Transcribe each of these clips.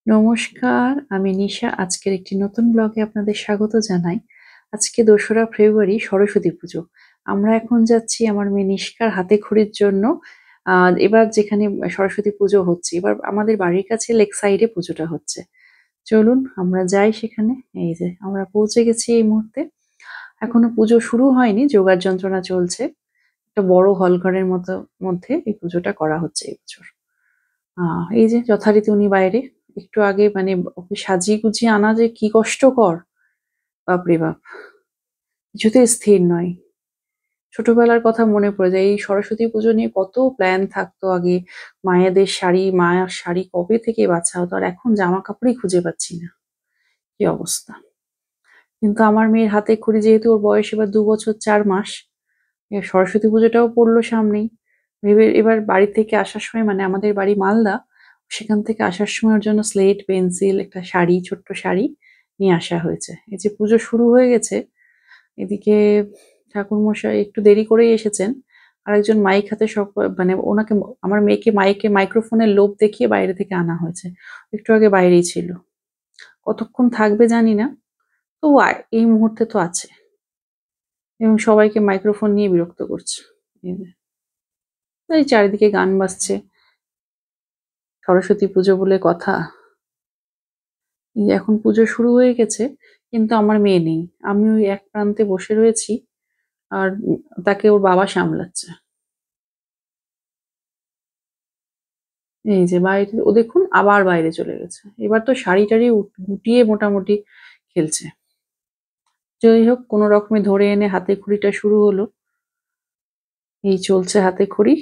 নমস্কার, আমি নিশা। আজকের একটি নতুন ব্লগে আপনাদের স্বাগত জানাই। আজকে ২রা ফেব্রুয়ারি সরস্বতী পুজো। আমরা এখন যাচ্ছি আমার মেয়ে নিষ্কার হাতেখড়ির জন্য। আ এবার যেখানে সরস্বতী পুজো হচ্ছে, এবার আমাদের বাড়ির কাছে লেক সাইডে পুজোটা হচ্ছে। চলুন আমরা যাই সেখানে। এই যে আমরা পৌঁছে গেছি এই মুহূর্তে। এখনো পুজো শুরু হয়নি, জোগাড় যন্ত্রণা চলছে। একটা বড় হল ঘরের মধ্যে এই পুজোটা করা হচ্ছে এই বছর। আ এই যে যথারীতি উনি বাইরে। একটু আগে মানে ওকে সাজিয়ে গুছিয়ে আনা যে কি কষ্টকর! বাপরে বাপ! কিছুতেই স্থির নয়। ছোটবেলার কথা মনে পড়ে যায়। এই সরস্বতী পুজো নিয়ে কত প্ল্যান থাকতো আগে। মায়েদের শাড়ি, মায়ার শাড়ি কবে থেকে বাছা হতো। আর এখন জামা কাপড়ই খুঁজে পাচ্ছি না। কি অবস্থা! কিন্তু আমার মেয়ের হাতেখড়ি যেহেতু ওর বয়স এবার ২ বছর ৪ মাস। সরস্বতী পুজোটাও পড়ল সামনেই। ভেবে এবার বাড়ি থেকে আসার সময় মানে আমাদের বাড়ি মালদা। সেখান থেকে আসার সময় ওর জন্য স্লেট, পেন্সিল, একটা শাড়ি, ছোট্ট শাড়ি নিয়ে আসা হয়েছে। এই যে পুজো শুরু হয়ে গেছে, এদিকে ঠাকুরমশাই একটু দেরি করেই এসেছেন। আরেকজন মাইক হাতে মানে ওনাকে আমার মেয়েকে মাইক্রোফোনের লোভ দেখিয়ে বাইরে থেকে আনা হয়েছে। একটু আগে বাইরেই ছিল। কতক্ষণ থাকবে জানি না। তবু এই মুহূর্তে তো আছে এবং সবাইকে মাইক্রোফোন নিয়ে বিরক্ত করছে। এই যে। এই চারিদিকে গান বাজছে। সরস্বতী পুজো বলে কথা। এই যে এখন পুজো শুরু হয়ে গেছে, কিন্তু আমার মেয়ে নেই। আমি ওই এক প্রান্তে বসে রয়েছি আর তাকে ওর বাবা সামলাচ্ছে। এই যে বাইরে ও দেখুন আবার বাইরে চলে গেছে। এবার তো শাড়ি-টাড়ি গুটিয়ে মোটামুটি খেলছে। যাই হোক কোন রকমে ধরে এনে হাতেখড়িটা শুরু হলো। এই চলছে হাতেখড়ি।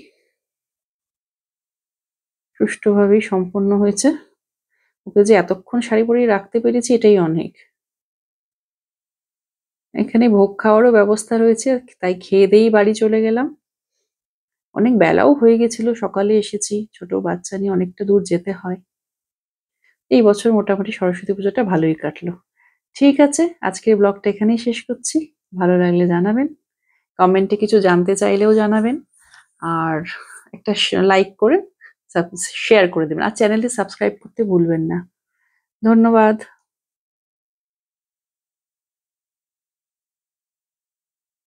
সুষ্ঠুভাবেই সম্পন্ন হয়েছে। ওকে যে এতক্ষণ শাড়ি পরিয়ে রাখতে পেরেছি এটাই অনেক। এখানে ভোগ খাওয়ারও ব্যবস্থা রয়েছে। তাই খেয়ে-দেয়েই বাড়ি চলে গেলাম। অনেক বেলাও হয়ে গেছিল, সকালে এসেছি। ছোট বাচ্চা নিয়ে অনেকটা দূর যেতে হয়। এই বছর মোটামুটি সরস্বতী পুজোটা ভালোই কাটলো। ঠিক আছে, আজকের ব্লগটা এখানেই শেষ করছি। ভালো লাগলে জানাবেন। কমেন্টে কিছু জানতে চাইলেও জানাবেন। আর একটা লাইক করে শেয়ার করে দেবেন। আর চ্যানেলটি সাবস্ক্রাইব করতে ভুলবেন না। ধন্যবাদ।